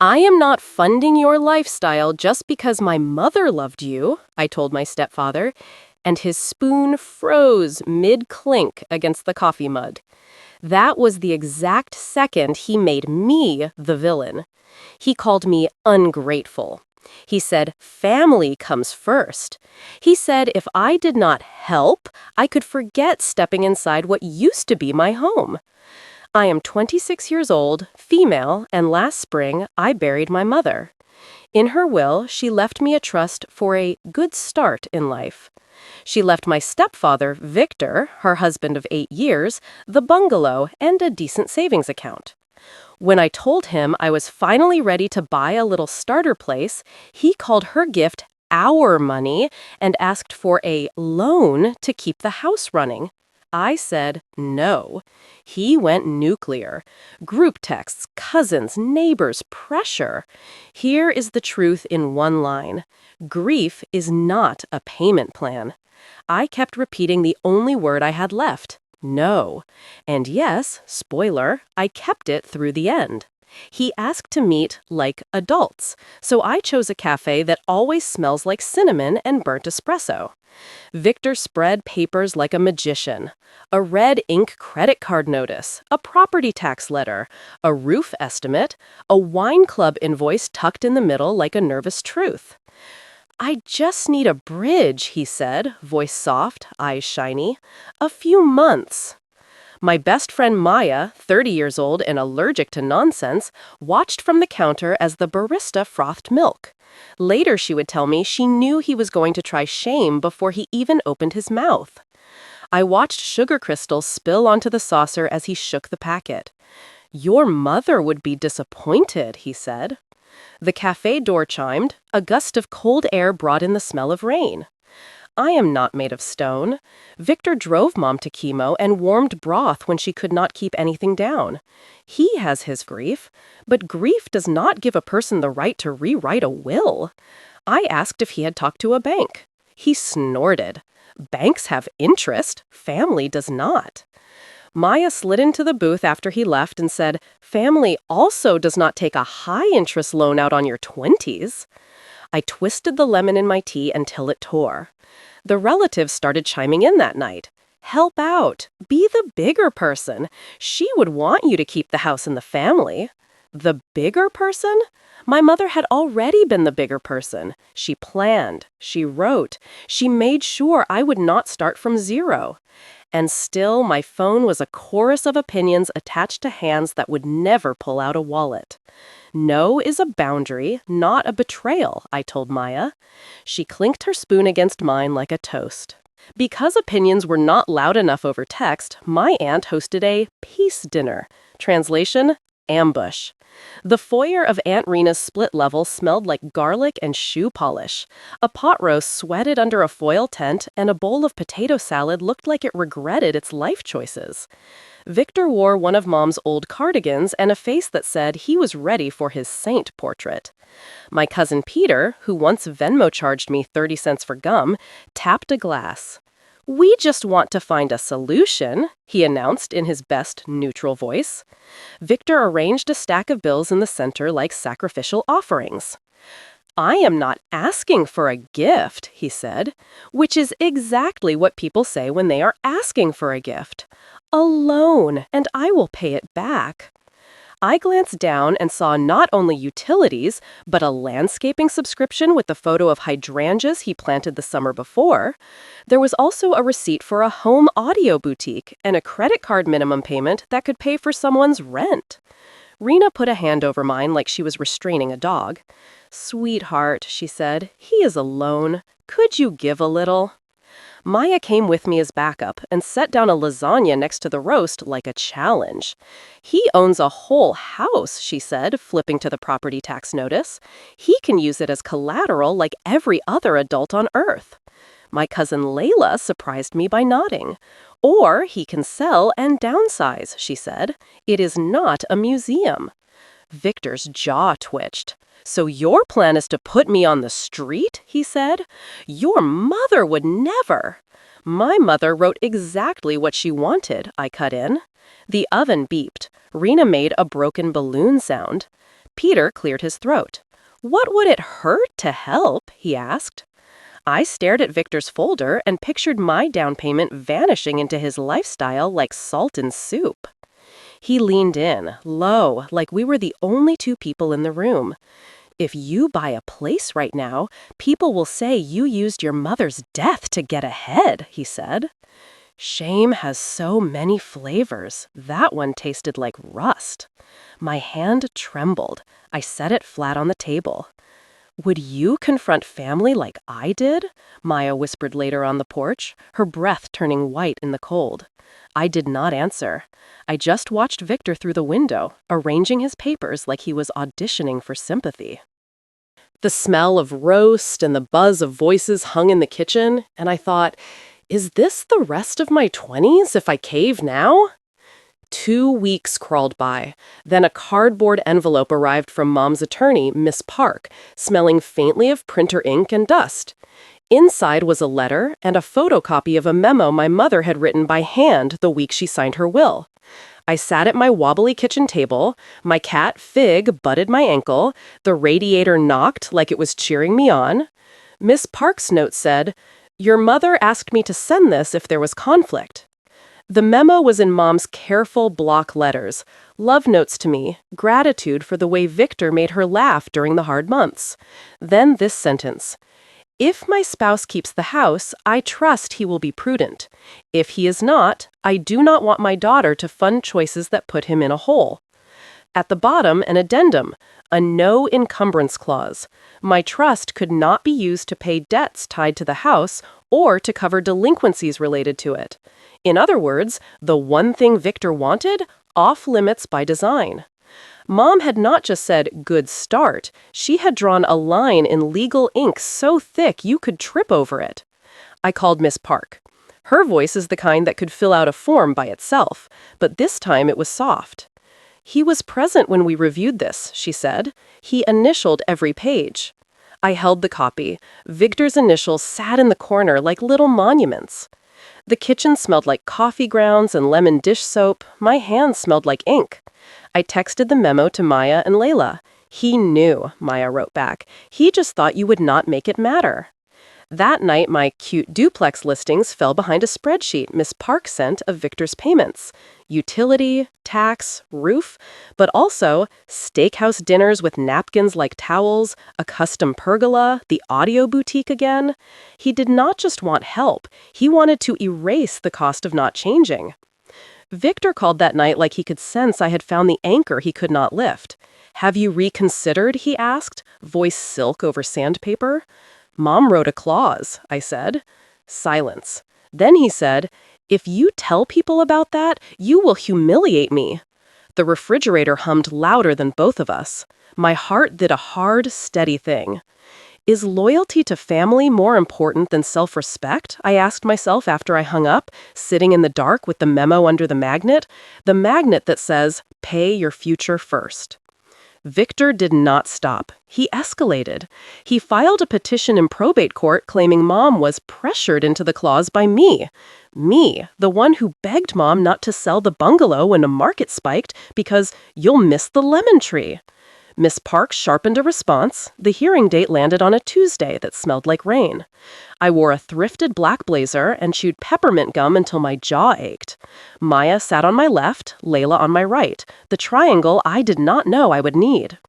I am not funding your lifestyle just because my mother loved you, I told my stepfather, and his spoon froze mid-clink against the coffee mug. That was the exact second he made me the villain. He called me ungrateful. He said family comes first. He said if I did not help, I could forget stepping inside what used to be my home. I am 26 years old, female, and last spring I buried my mother. In her will, she left me a trust for a good start in life. She left my stepfather, Victor, her husband of 8 years, the bungalow and a decent savings account. When I told him I was finally ready to buy a little starter place, he called her gift our money and asked for a loan to keep the house running. I said no. He went nuclear. Group texts, cousins, neighbors, pressure. Here is the truth in one line. Grief is not a payment plan. I kept repeating the only word I had left, no. And yes, spoiler, I kept it through the end. He asked to meet like adults, so I chose a cafe that always smells like cinnamon and burnt espresso. Victor spread papers like a magician. A red ink credit card notice, a property tax letter, a roof estimate, a wine club invoice tucked in the middle like a nervous truth. I just need a bridge, he said, voice soft, eyes shiny. A few months. My best friend Maya, 30 years old and allergic to nonsense, watched from the counter as the barista frothed milk. Later, she would tell me she knew he was going to try shame before he even opened his mouth. I watched sugar crystals spill onto the saucer as he shook the packet. Your mother would be disappointed, he said. The cafe door chimed. A gust of cold air brought in the smell of rain. I am not made of stone. Victor drove Mom to chemo and warmed broth when she could not keep anything down. He has his grief, but grief does not give a person the right to rewrite a will. I asked if he had talked to a bank. He snorted. Banks have interest, family does not. Maya slid into the booth after he left and said, family also does not take a high-interest loan out on your 20s. I twisted the lemon in my tea until it tore. The relatives started chiming in that night. Help out. Be the bigger person. She would want you to keep the house and the family. The bigger person? My mother had already been the bigger person. She planned. She wrote. She made sure I would not start from zero. And still, my phone was a chorus of opinions attached to hands that would never pull out a wallet. No is a boundary, not a betrayal, I told Maya. She clinked her spoon against mine like a toast. Because opinions were not loud enough over text, my aunt hosted a peace dinner. Translation, ambush. The foyer of Aunt Rena's split level smelled like garlic and shoe polish. A pot roast sweated under a foil tent, and a bowl of potato salad looked like it regretted its life choices. Victor wore one of Mom's old cardigans and a face that said he was ready for his saint portrait. My cousin Peter, who once Venmo charged me 30 cents for gum, tapped a glass. We just want to find a solution, he announced in his best neutral voice. Victor arranged a stack of bills in the center like sacrificial offerings. I am not asking for a gift, he said, which is exactly what people say when they are asking for a gift. A loan, and I will pay it back. I glanced down and saw not only utilities, but a landscaping subscription with the photo of hydrangeas he planted the summer before. There was also a receipt for a home audio boutique and a credit card minimum payment that could pay for someone's rent. Rena put a hand over mine like she was restraining a dog. Sweetheart, she said, he is alone. Could you give a little? Maya came with me as backup and set down a lasagna next to the roast like a challenge. He owns a whole house, she said, flipping to the property tax notice. He can use it as collateral like every other adult on earth. My cousin Layla surprised me by nodding. Or he can sell and downsize, she said. It is not a museum. Victor's jaw twitched. So your plan is to put me on the street, he said. Your mother would never. My mother wrote exactly what she wanted, I cut in. The oven beeped. Rena made a broken balloon sound. Peter cleared his throat. "What would it hurt to help?" he asked. I stared at Victor's folder and pictured my down payment vanishing into his lifestyle like salt in soup. He leaned in, low, like we were the only two people in the room. "If you buy a place right now, people will say you used your mother's death to get ahead," he said. Shame has so many flavors. That one tasted like rust. My hand trembled. I set it flat on the table. "Would you confront family like I did?" Maya whispered later on the porch, her breath turning white in the cold. I did not answer. I just watched Victor through the window, arranging his papers like he was auditioning for sympathy. The smell of roast and the buzz of voices hung in the kitchen, and I thought, is this the rest of my 20s if I cave now? 2 weeks crawled by. Then a cardboard envelope arrived from Mom's attorney, Miss Park, smelling faintly of printer ink and dust. Inside was a letter and a photocopy of a memo my mother had written by hand the week she signed her will. I sat at my wobbly kitchen table, my cat Fig butted my ankle, the radiator knocked like it was cheering me on. Miss Park's note said, "Your mother asked me to send this if there was conflict." The memo was in Mom's careful block letters, love notes to me, gratitude for the way Victor made her laugh during the hard months. Then this sentence, "If my spouse keeps the house, I trust he will be prudent. If he is not, I do not want my daughter to fund choices that put him in a hole." At the bottom, an addendum, a no encumbrance clause. My trust could not be used to pay debts tied to the house or to cover delinquencies related to it. In other words, the one thing Victor wanted, off limits by design. Mom had not just said, "good start," she had drawn a line in legal ink so thick you could trip over it. I called Miss Park. Her voice is the kind that could fill out a form by itself, but this time it was soft. "He was present when we reviewed this," she said. "He initialed every page." I held the copy. Victor's initials sat in the corner like little monuments. The kitchen smelled like coffee grounds and lemon dish soap. My hands smelled like ink. I texted the memo to Maya and Layla. "He knew," Maya wrote back. "He just thought you would not make it matter." That night, my cute duplex listings fell behind a spreadsheet Miss Park sent of Victor's payments. Utility, tax, roof, but also steakhouse dinners with napkins like towels, a custom pergola, the audio boutique again. He did not just want help, he wanted to erase the cost of not changing. Victor called that night like he could sense I had found the anchor he could not lift. "Have you reconsidered?" he asked, voice silk over sandpaper. "Mom wrote a clause," I said. Silence. Then he said, "If you tell people about that, you will humiliate me." The refrigerator hummed louder than both of us. My heart did a hard, steady thing. Is loyalty to family more important than self-respect? I asked myself after I hung up, sitting in the dark with the memo under the magnet that says, "Pay your future first." Victor did not stop. He escalated. He filed a petition in probate court claiming Mom was pressured into the clause by me. Me, the one who begged Mom not to sell the bungalow when the market spiked because you'll miss the lemon tree. Miss Park sharpened a response. The hearing date landed on a Tuesday that smelled like rain. I wore a thrifted black blazer and chewed peppermint gum until my jaw ached. Maya sat on my left, Layla on my right, the triangle I did not know I would need.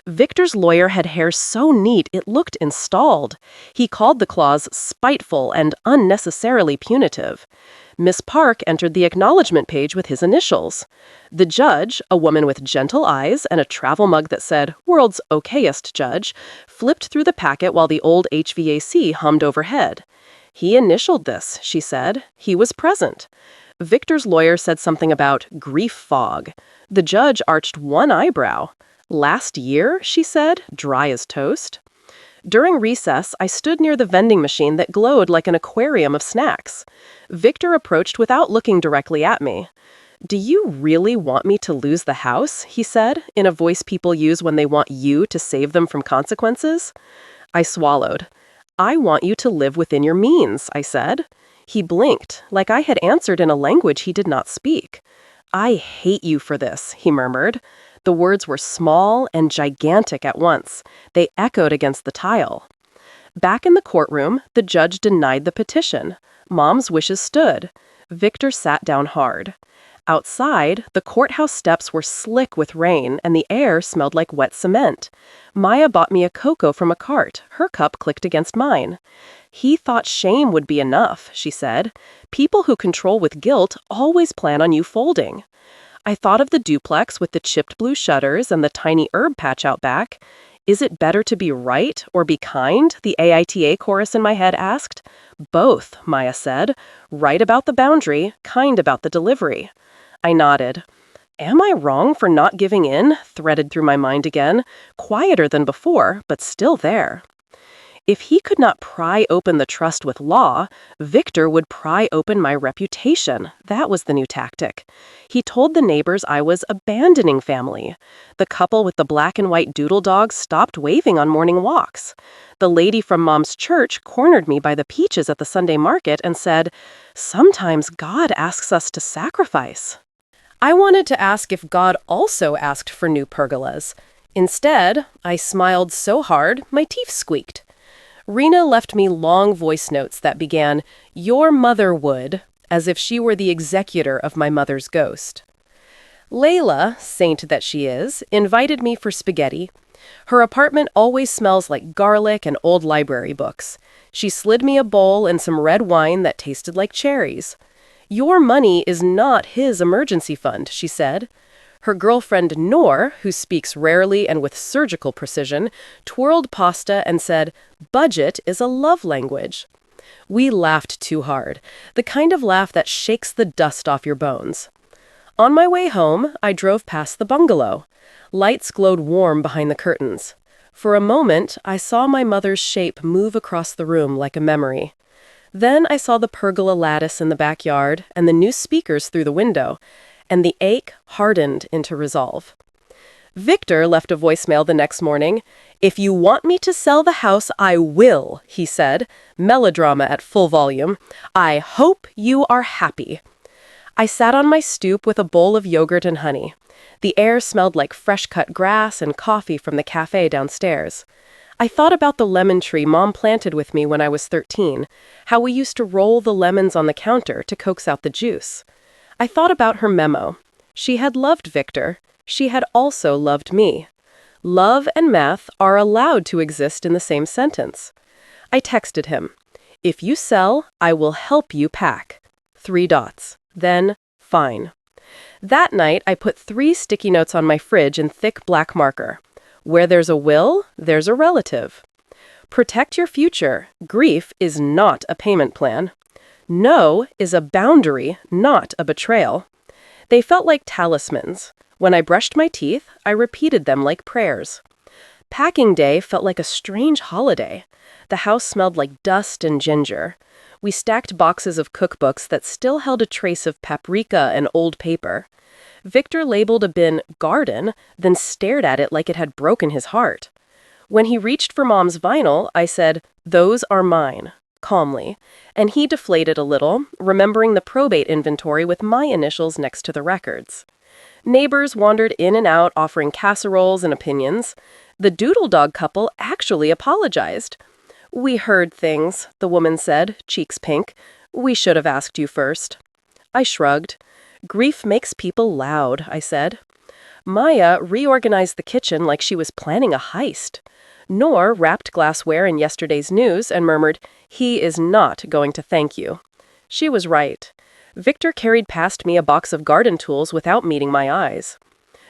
Victor's lawyer had hair so neat it looked installed. He called the clause spiteful and unnecessarily punitive. Miss Park entered the acknowledgment page with his initials. The judge, a woman with gentle eyes and a travel mug that said, "World's okayest judge," flipped through the packet while the old HVAC hummed overhead. "He initialed this," she said. "He was present." Victor's lawyer said something about grief fog. The judge arched one eyebrow. "Last year," she said, dry as toast. During recess, I stood near the vending machine that glowed like an aquarium of snacks. Victor approached without looking directly at me. "Do you really want me to lose the house?" he said, in a voice people use when they want you to save them from consequences. I swallowed. "I want you to live within your means," I said. He blinked, like I had answered in a language he did not speak. "I hate you for this," he murmured. The words were small and gigantic at once. They echoed against the tile. Back in the courtroom, the judge denied the petition. Mom's wishes stood. Victor sat down hard. Outside, the courthouse steps were slick with rain and the air smelled like wet cement. Maya bought me a cocoa from a cart. Her cup clicked against mine. He thought shame would be enough, she said. People who control with guilt always plan on you folding. I thought of the duplex with the chipped blue shutters and the tiny herb patch out back. Is it better to be right or be kind? The AITA chorus in my head asked. Both, Maya said. Right about the boundary, kind about the delivery. I nodded. Am I wrong for not giving in? Threaded through my mind again. Quieter than before, but still there. If he could not pry open the trust with law, Victor would pry open my reputation. That was the new tactic. He told the neighbors I was abandoning family. The couple with the black and white doodle dogs stopped waving on morning walks. The lady from Mom's church cornered me by the peaches at the Sunday market and said, "Sometimes God asks us to sacrifice." I wanted to ask if God also asked for new pergolas. Instead, I smiled so hard my teeth squeaked. Rena left me long voice notes that began, "Your mother would," as if she were the executor of my mother's ghost. Layla, saint that she is, invited me for spaghetti. Her apartment always smells like garlic and old library books. She slid me a bowl and some red wine that tasted like cherries. "Your money is not his emergency fund," she said. Her girlfriend Noor, who speaks rarely and with surgical precision, twirled pasta and said, "Budget is a love language." We laughed too hard, the kind of laugh that shakes the dust off your bones. On my way home, I drove past the bungalow. Lights glowed warm behind the curtains. For a moment, I saw my mother's shape move across the room like a memory. Then I saw the pergola lattice in the backyard and the new speakers through the window, and the ache hardened into resolve. Victor left a voicemail the next morning. "If you want me to sell the house, I will," he said, melodrama at full volume. "I hope you are happy." I sat on my stoop with a bowl of yogurt and honey. The air smelled like fresh-cut grass and coffee from the cafe downstairs. I thought about the lemon tree Mom planted with me when I was 13, how we used to roll the lemons on the counter to coax out the juice. I thought about her memo. She had loved Victor. She had also loved me. Love and math are allowed to exist in the same sentence. I texted him, "If you sell, I will help you pack." 3 dots. Then, fine. That night, I put 3 sticky notes on my fridge in thick black marker. Where there's a will, there's a relative. Protect your future. Grief is not a payment plan. No is a boundary, not a betrayal. They felt like talismans. When I brushed my teeth, I repeated them like prayers. Packing day felt like a strange holiday. The house smelled like dust and ginger. We stacked boxes of cookbooks that still held a trace of paprika and old paper. Victor labeled a bin "garden," then stared at it like it had broken his heart. When he reached for Mom's vinyl, I said, "Those are mine," calmly, and he deflated a little, remembering the probate inventory with my initials next to the records. Neighbors wandered in and out, offering casseroles and opinions. The doodle dog couple actually apologized. "We heard things," the woman said, cheeks pink. "We should have asked you first." I shrugged. "Grief makes people loud," I said. Maya reorganized the kitchen like she was planning a heist. Noor wrapped glassware in yesterday's news and murmured, "He is not going to thank you." She was right. Victor carried past me a box of garden tools without meeting my eyes.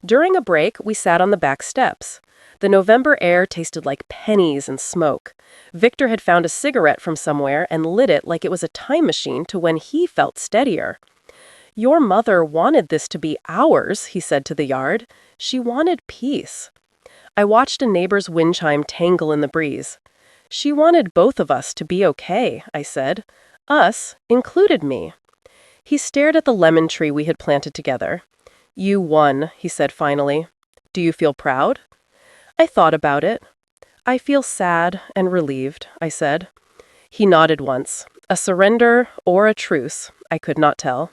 During a break, we sat on the back steps. The November air tasted like pennies and smoke. Victor had found a cigarette from somewhere and lit it like it was a time machine to when he felt steadier. "Your mother wanted this to be ours," he said to the yard. "She wanted peace." I watched a neighbor's wind chime tangle in the breeze. "She wanted both of us to be okay," I said. "Us included me." He stared at the lemon tree we had planted together. "You won," he said finally. "Do you feel proud?" I thought about it. "I feel sad and relieved," I said. He nodded once. A surrender or a truce, I could not tell.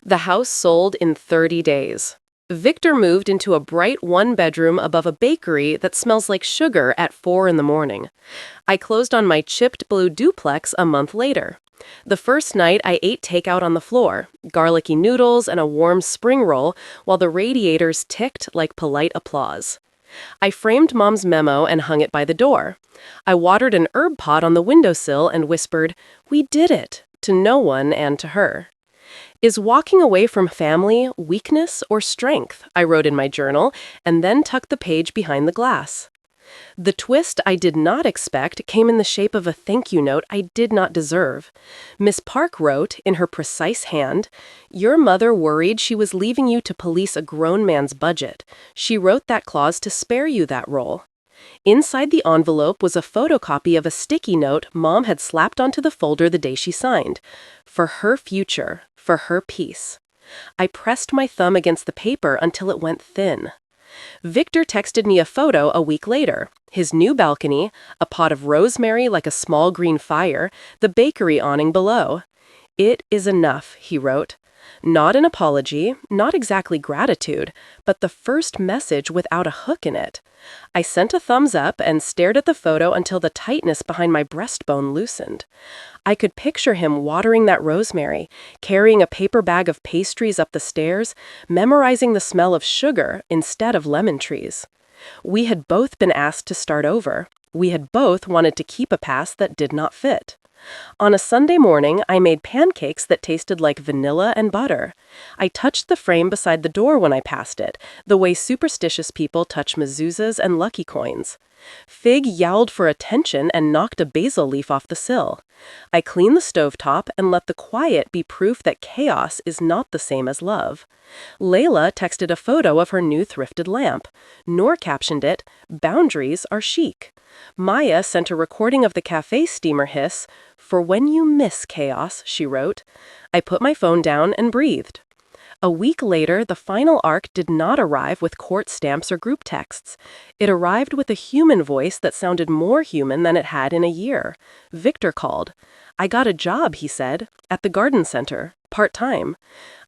The house sold in 30 days. Victor moved into a bright one-bedroom above a bakery that smells like sugar at 4 in the morning. I closed on my chipped blue duplex a month later. The first night, I ate takeout on the floor, garlicky noodles and a warm spring roll, while the radiators ticked like polite applause. I framed Mom's memo and hung it by the door. I watered an herb pot on the windowsill and whispered, "We did it," to no one and to her. Is walking away from family weakness or strength? I wrote in my journal, and then tucked the page behind the glass. The twist I did not expect came in the shape of a thank you note I did not deserve. Miss Park wrote, in her precise hand, "Your mother worried she was leaving you to police a grown man's budget. She wrote that clause to spare you that role." Inside the envelope was a photocopy of a sticky note Mom had slapped onto the folder the day she signed. For her future, for her peace. I pressed my thumb against the paper until it went thin. Victor texted me a photo a week later. His new balcony, a pot of rosemary like a small green fire, the bakery awning below. "It is enough," he wrote. Not an apology, not exactly gratitude, but the first message without a hook in it. I sent a thumbs up and stared at the photo until the tightness behind my breastbone loosened. I could picture him watering that rosemary, carrying a paper bag of pastries up the stairs, memorizing the smell of sugar instead of lemon trees. We had both been asked to start over. We had both wanted to keep a past that did not fit. On a Sunday morning, I made pancakes that tasted like vanilla and butter. I touched the frame beside the door when I passed it, the way superstitious people touch mezuzahs and lucky coins. Fig yowled for attention and knocked a basil leaf off the sill. I cleaned the stovetop and let the quiet be proof that chaos is not the same as love. Layla texted a photo of her new thrifted lamp. Noor captioned it, "Boundaries are chic." Maya sent a recording of the cafe steamer hiss. "For when you miss chaos," she wrote. I put my phone down and breathed. A week later, the final arc did not arrive with court stamps or group texts. It arrived with a human voice that sounded more human than it had in a year. Victor called. "I got a job," he said, "at the garden center, part-time."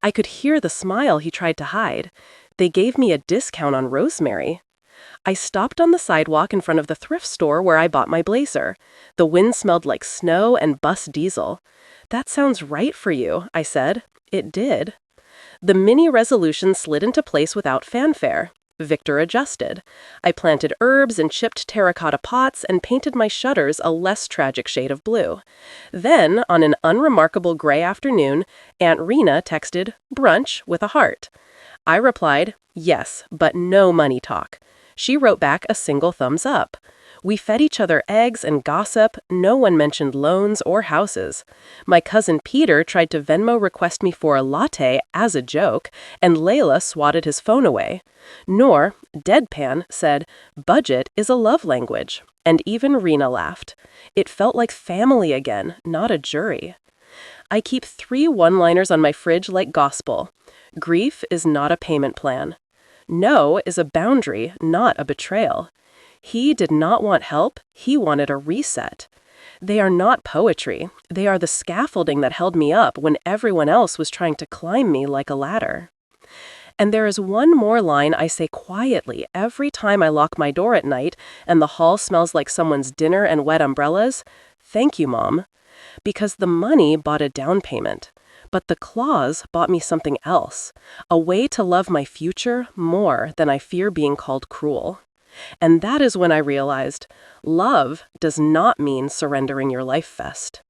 I could hear the smile he tried to hide. "They gave me a discount on rosemary." I stopped on the sidewalk in front of the thrift store where I bought my blazer. The wind smelled like snow and bus diesel. "That sounds right for you," I said. It did. The mini resolution slid into place without fanfare. Victor adjusted. I planted herbs and chipped terracotta pots and painted my shutters a less tragic shade of blue. Then, on an unremarkable gray afternoon, Aunt Rena texted, "Brunch," with a heart. I replied, "Yes, but no money talk." She wrote back a single thumbs up. We fed each other eggs and gossip. No one mentioned loans or houses. My cousin Peter tried to Venmo request me for a latte as a joke, and Layla swatted his phone away. Noor, deadpan, said, "Budget is a love language." And even Rena laughed. It felt like family again, not a jury. I keep 3 one-liners on my fridge like gospel. Grief is not a payment plan. No is a boundary, not a betrayal. He did not want help, he wanted a reset. They are not poetry. They are the scaffolding that held me up when everyone else was trying to climb me like a ladder. And there is one more line I say quietly every time I lock my door at night and the hall smells like someone's dinner and wet umbrellas. "Thank you, Mom." Because the money bought a down payment. But the clause bought me something else, a way to love my future more than I fear being called cruel. And that is when I realized, love does not mean surrendering your life vest.